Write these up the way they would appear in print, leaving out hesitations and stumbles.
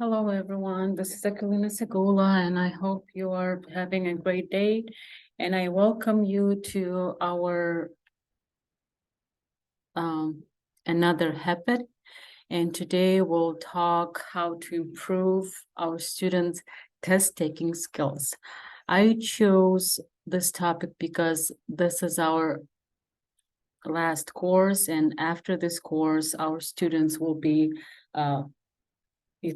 Hello, everyone. This is Akulina Segula, and I hope you are having a great day. And I welcome you to our another HEPIT. And today we'll talk how to improve our students' test-taking skills. I chose this topic because this is our last course, and after this course, our students will be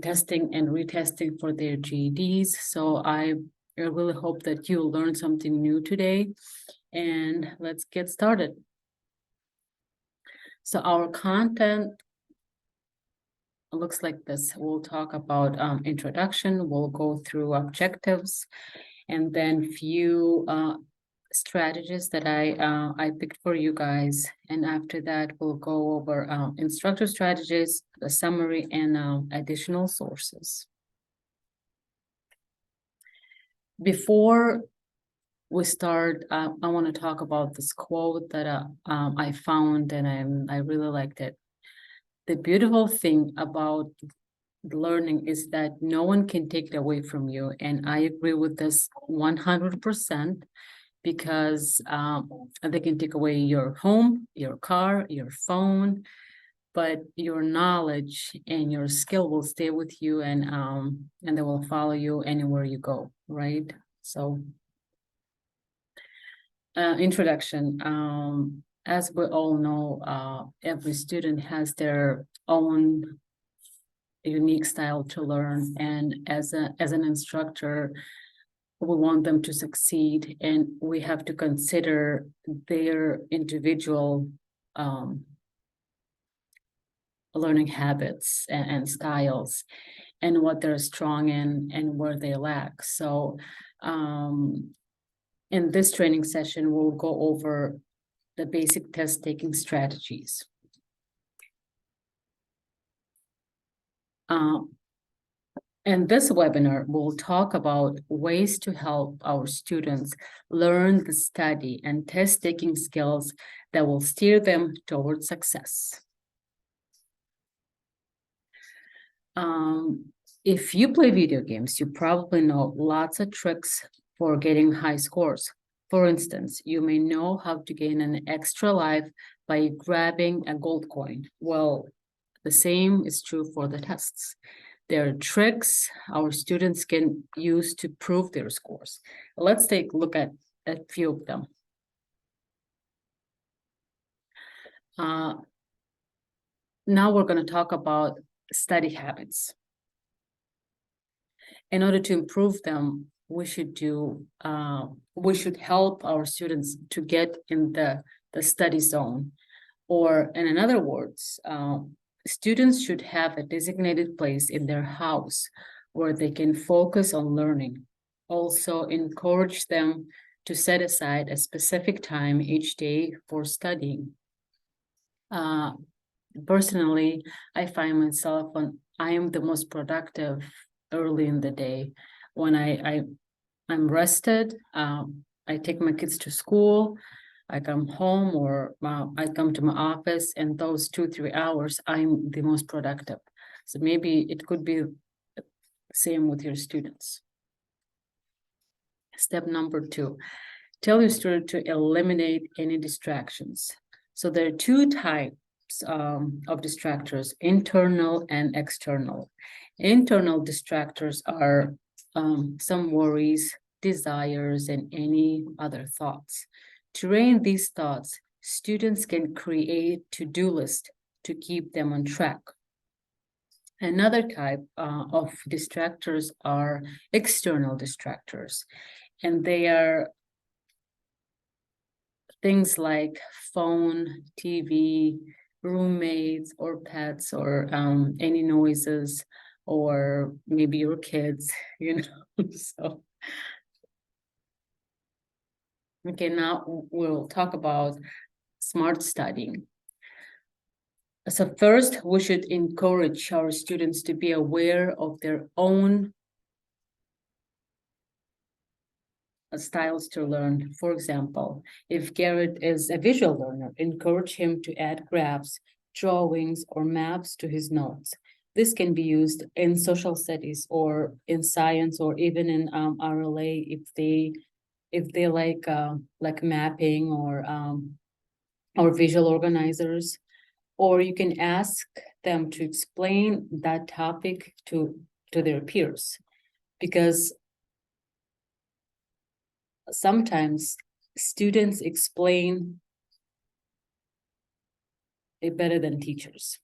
testing and retesting for their GEDs. So I really hope that you learned something new today. And let's get started. So our content looks like this. We'll talk about introduction, we'll go through objectives, and then few strategies that I picked for you guys. And after that, we'll go over instructor strategies, the summary, and additional sources. Before we start, I want to talk about this quote that I found, and I really liked it. The beautiful thing about learning is that no one can take it away from you, and I agree with this 100%, because they can take away your home, your car, your phone, but your knowledge and your skill will stay with you, and they will follow you anywhere you go, right? So introduction. As we all know, every student has their own unique style to learn, and as an instructor, we want them to succeed, and we have to consider their individual learning habits and styles, and what they're strong in and where they lack. So in this training session, we'll go over the basic test-taking strategies. In this webinar, we'll talk about ways to help our students learn the study and test-taking skills that will steer them towards success. If you play video games, you probably know lots of tricks for getting high scores. For instance, you may know how to gain an extra life by grabbing a gold coin. Well, the same is true for the tests. There are tricks our students can use to prove their scores. Let's take a look at a few of them. Now we're going to talk about study habits. In order to improve them, we should help our students to get in the study zone. Or in other words, students should have a designated place in their house where they can focus on learning. Also encourage them to set aside a specific time each day for studying. Personally, I find myself when I am the most productive early in the day. When I'm rested, I take my kids to school, I come home, or I come to my office, and those 2-3 hours, I'm the most productive. So maybe it could be the same with your students. Step number 2, tell your student to eliminate any distractions. So there are 2 types of distractors, internal and external. Internal distractors are some worries, desires, and any other thoughts. To rein these thoughts, students can create to-do lists to keep them on track. Another type of distractors are external distractors, and they are things like phone, TV, roommates, or pets, or any noises, or maybe your kids, you know. So, okay, now we'll talk about smart studying. So first, we should encourage our students to be aware of their own styles to learn. For example, if Garrett is a visual learner, encourage him to add graphs, drawings, or maps to his notes. This can be used in social studies or in science or even in RLA if they like mapping or visual organizers, or you can ask them to explain that topic to their peers, because sometimes students explain it better than teachers.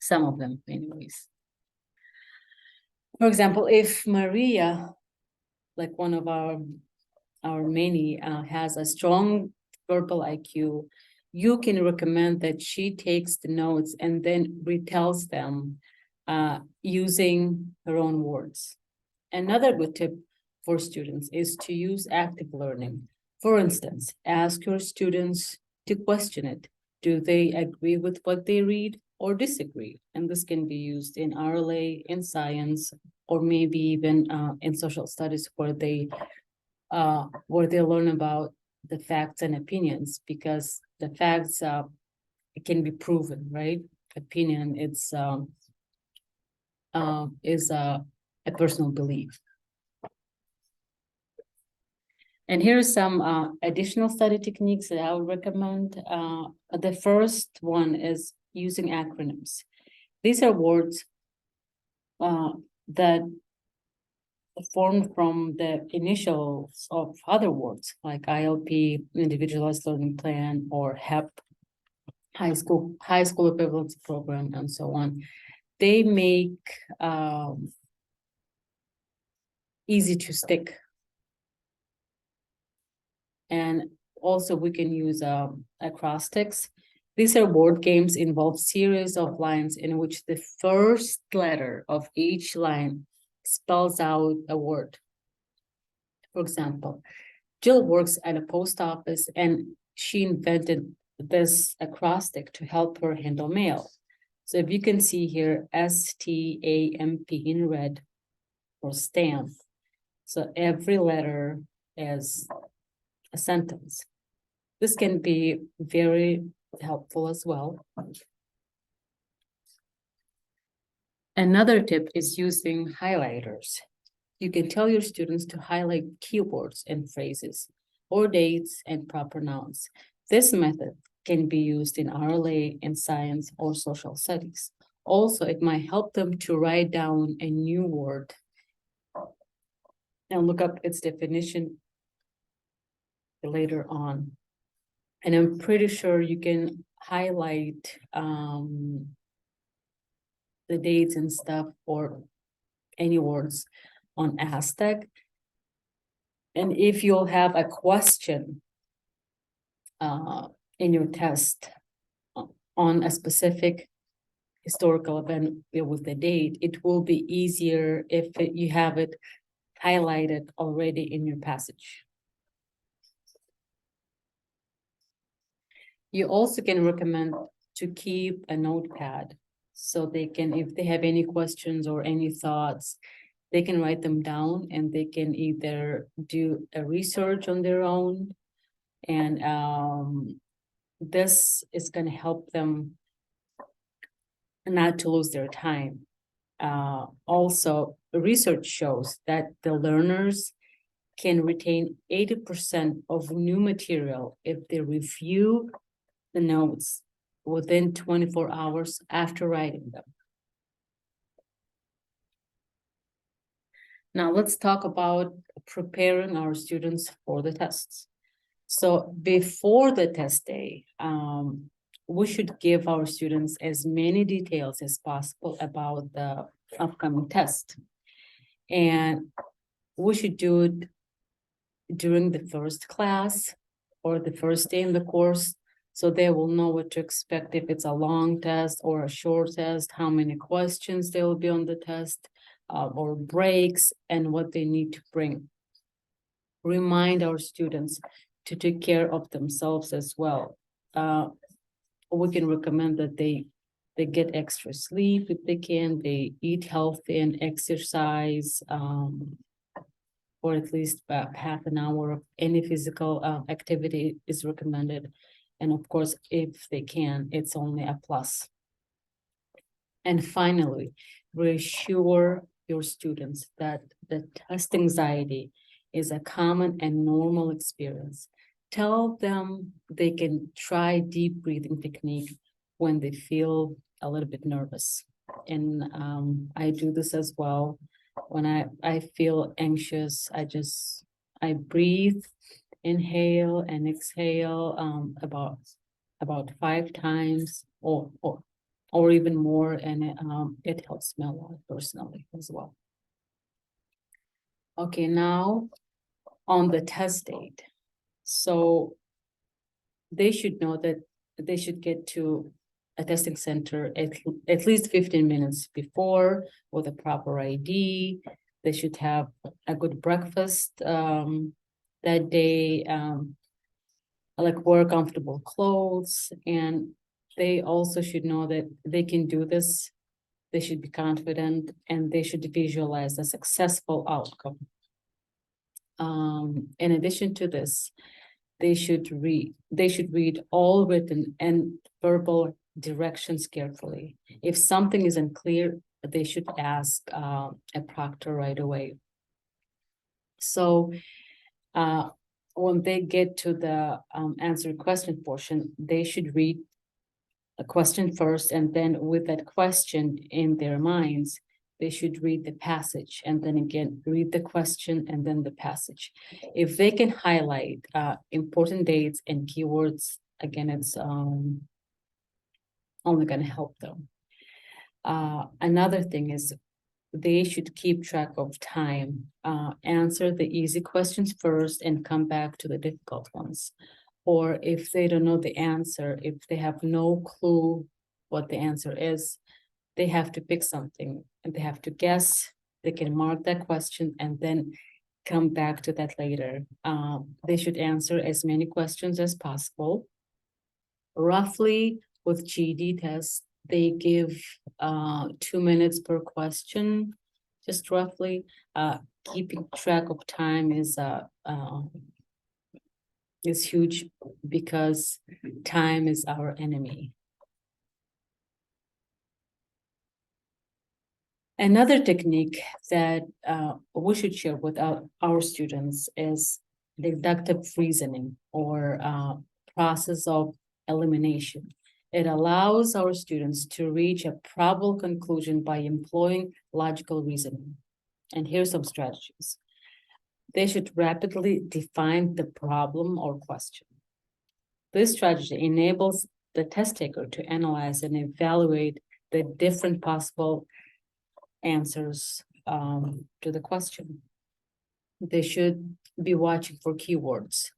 Some of them, anyways. For example, if Maria, like one of our many, has a strong verbal IQ, you can recommend that she takes the notes and then retells them using her own words. Another good tip for students is to use active learning. For instance, ask your students to question it. Do they agree with what they read or disagree? And this can be used in RLA, in science, or maybe even in social studies where they learn about the facts and opinions, because the facts it can be proven, right? Opinion is a personal belief. And here are some additional study techniques that I would recommend. The first one is using acronyms. These are words that formed from the initials of other words like ILP, Individualized Learning Plan, or HEP, High School Equivalency Program, and so on. They make easy to stick. And also we can use acrostics. These are word games, involve series of lines in which the first letter of each line spells out a word. For example, Jill works at a post office and she invented this acrostic to help her handle mail. So if you can see here, STAMP in red for stamp. So every letter is a sentence. This can be very helpful as well. Another tip is using highlighters. You can tell your students to highlight keywords and phrases, or dates and proper nouns. This method can be used in RLA, in science, or social studies. Also, it might help them to write down a new word and look up its definition later on. And I'm pretty sure you can highlight the dates and stuff or any words on Aztec. And if you'll have a question in your test on a specific historical event with the date, it will be easier if you have it highlighted already in your passage. You also can recommend to keep a notepad so they can, if they have any questions or any thoughts, they can write them down and they can either do a research on their own, and this is going to help them not to lose their time. Also, research shows that the learners can retain 80% of new material if they review the notes within 24 hours after writing them. Now let's talk about preparing our students for the tests. So before the test day, we should give our students as many details as possible about the upcoming test. And we should do it during the first class or the first day in the course, so they will know what to expect if it's a long test or a short test, how many questions there will be on the test, or breaks, and what they need to bring. Remind our students to take care of themselves as well. We can recommend that they get extra sleep if they can, they eat healthy and exercise, or at least about half an hour of any physical activity is recommended. And of course, if they can, it's only a plus. And finally, reassure your students that the test anxiety is a common and normal experience. Tell them they can try deep breathing technique when they feel a little bit nervous. And I do this as well. When I feel anxious, I breathe, inhale and exhale about 5 times or even more, and it helps me a lot personally as well. Okay, now on the test date. So they should know that they should get to a testing center at least 15 minutes before with a proper ID. They should have a good breakfast that day, like wear comfortable clothes, and they also should know that they can do this. They should be confident and they should visualize a successful outcome. In addition to this, they should read all written and verbal directions carefully. If something is unclear, they should ask a proctor right away. So when they get to the answer question portion, they should read a question first, and then with that question in their minds, they should read the passage, and then again read the question and then the passage. If they can highlight important dates and keywords, again, it's only going to help them. Another thing is they should keep track of time, answer the easy questions first and come back to the difficult ones. Or if they don't know the answer, if they have no clue what the answer is, they have to pick something and they have to guess. They can mark that question and then come back to that later. They should answer as many questions as possible. Roughly with GED tests, they give 2 minutes per question, just roughly. Keeping track of time is huge because time is our enemy. Another technique that we should share with our students is deductive reasoning or process of elimination. It allows our students to reach a probable conclusion by employing logical reasoning. And here's some strategies. They should rapidly define the problem or question. This strategy enables the test taker to analyze and evaluate the different possible answers to the question. They should be watching for keywords,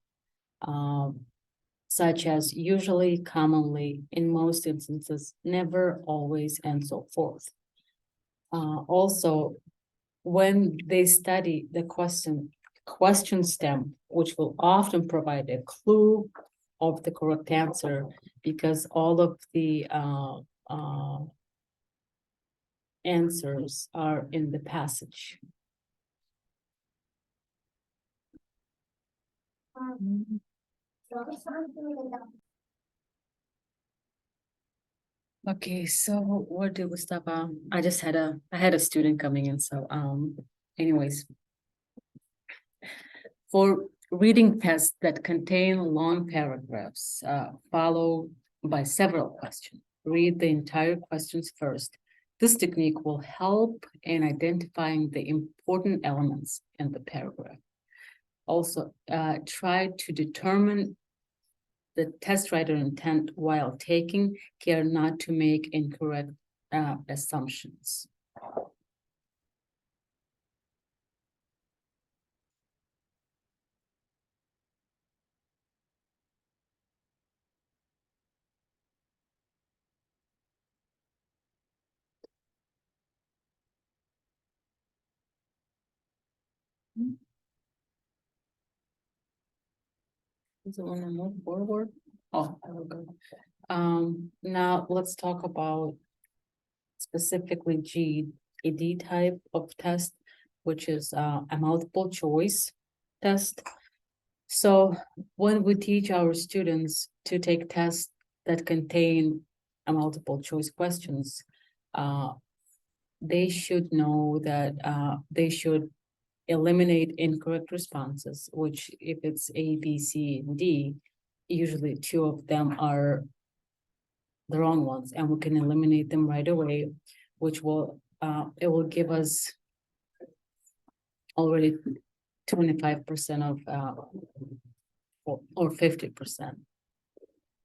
such as usually, commonly, in most instances, never, always, and so forth. Also, when they study the question stem, which will often provide a clue of the correct answer, because all of the answers are in the passage. Okay, so where did we stop? I had a student coming in, so anyways, for reading tests that contain long paragraphs, followed by several questions, read the entire questions first. This technique will help in identifying the important elements in the paragraph. Also, try to determine the test writer intent while taking care not to make incorrect assumptions. Does it want to move forward? Oh, there we go. Now let's talk about specifically GED type of test, which is a multiple choice test. So when we teach our students to take tests that contain a multiple choice questions, they should know that they should eliminate incorrect responses, which if it's A, B, C, and D, usually two of them are the wrong ones, and we can eliminate them right away, which will it will give us already 25% of or 50%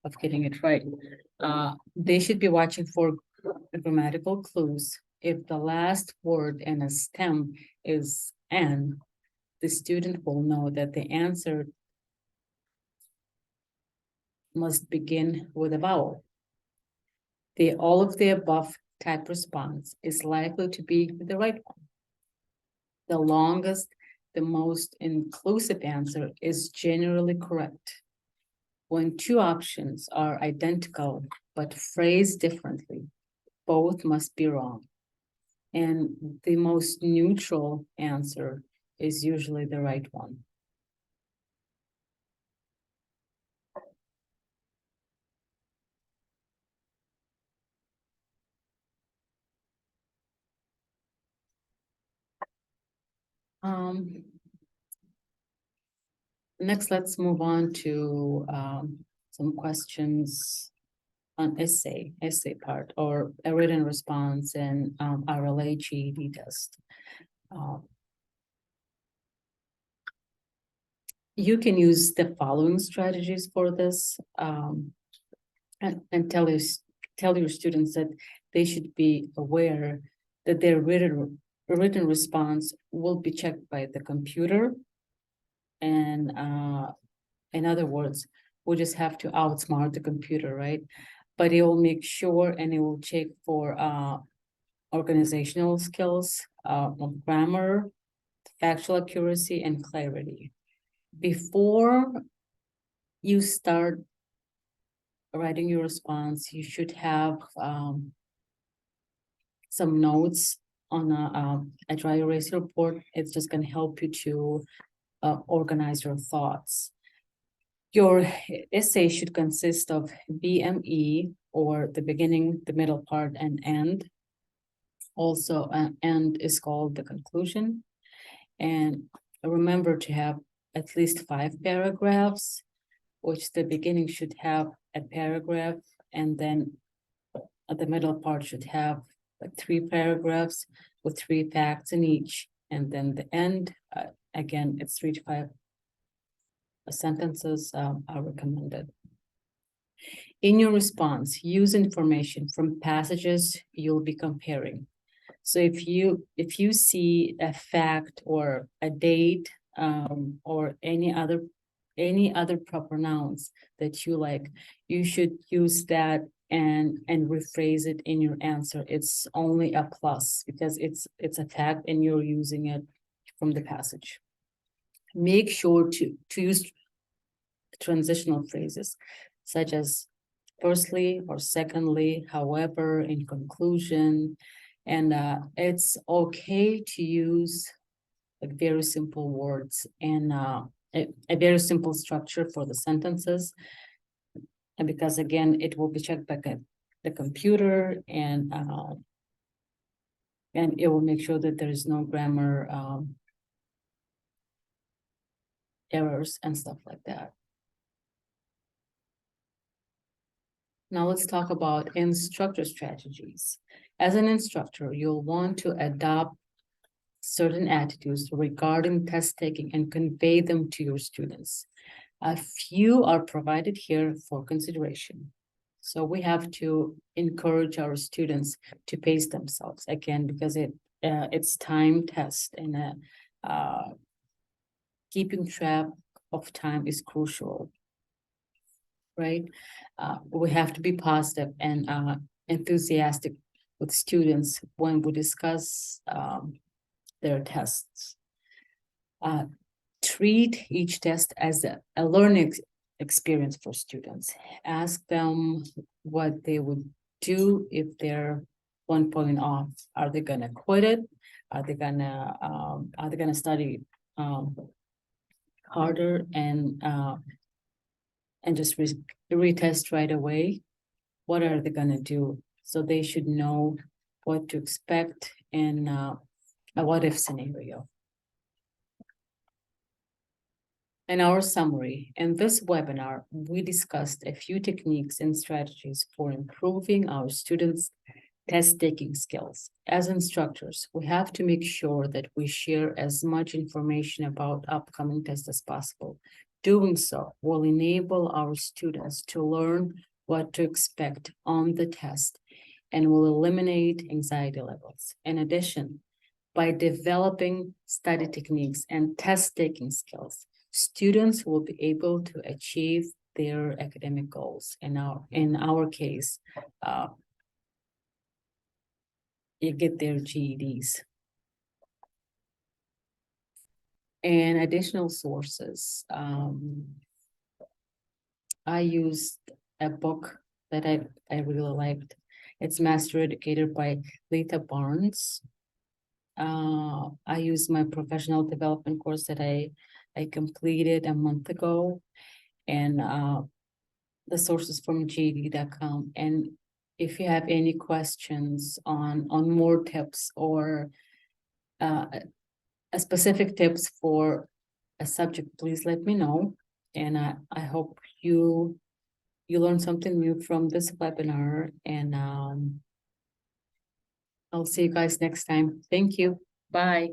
of getting it right. They should be watching for grammatical clues. If the last word in a stem is N, the student will know that the answer must begin with a vowel. The all of the above type response is likely to be the right one. The longest, the most inclusive answer is generally correct. When two options are identical but phrased differently, both must be wrong. And the most neutral answer is usually the right one. Next, let's move on to some questions on essay part, or a written response and RLA GED test. You can use the following strategies for this, and tell your students that they should be aware that their written response will be checked by the computer. And in other words, we just have to outsmart the computer, right? But it will make sure, and it will check for organizational skills, grammar, factual accuracy, and clarity. Before you start writing your response, you should have some notes on a dry erase report. It's just going to help you to organize your thoughts. Your essay should consist of BME, or the beginning, the middle part, and end. Also, end is called the conclusion. And remember to have at least 5 paragraphs, which the beginning should have a paragraph, and then the middle part should have like 3 paragraphs with 3 facts in each, and then the end, again, it's 3 to 5 sentences are recommended. In your response, use information from passages you'll be comparing. So if you see a fact or a date or any other proper nouns that you like, you should use that and rephrase it in your answer. It's only a plus because it's a fact and you're using it from the passage. Make sure to use transitional phrases such as firstly or secondly, however, in conclusion. And it's okay to use like very simple words and a very simple structure for the sentences. And because again, it will be checked by the computer, and it will make sure that there is no grammar errors and stuff like that. Now let's talk about instructor strategies. As an instructor, you'll want to adopt certain attitudes regarding test taking and convey them to your students. A few are provided here for consideration. So we have to encourage our students to pace themselves again, because it's time test, and keeping track of time is crucial, right? We have to be positive and enthusiastic with students when we discuss their tests. Treat each test as a learning experience for students. Ask them what they would do if they're 1 point off. Are they gonna quit it? Are they gonna study harder and just retest right away? What are they gonna do? So they should know what to expect in a what-if scenario. In our summary, in this webinar, we discussed a few techniques and strategies for improving our students' test-taking skills. As instructors, we have to make sure that we share as much information about upcoming tests as possible. Doing so will enable our students to learn what to expect on the test and will eliminate anxiety levels. In addition, by developing study techniques and test-taking skills, students will be able to achieve their academic goals. In our case, you get their GEDs. And additional sources. I used a book that I really liked. It's Master Educator by Lita Barnes. I used my professional development course that I completed a month ago, and the sources from GED.com. And if you have any questions on more tips or a specific tips for a subject, please let me know. And I hope you learned something new from this webinar, and I'll see you guys next time. Thank you. Bye.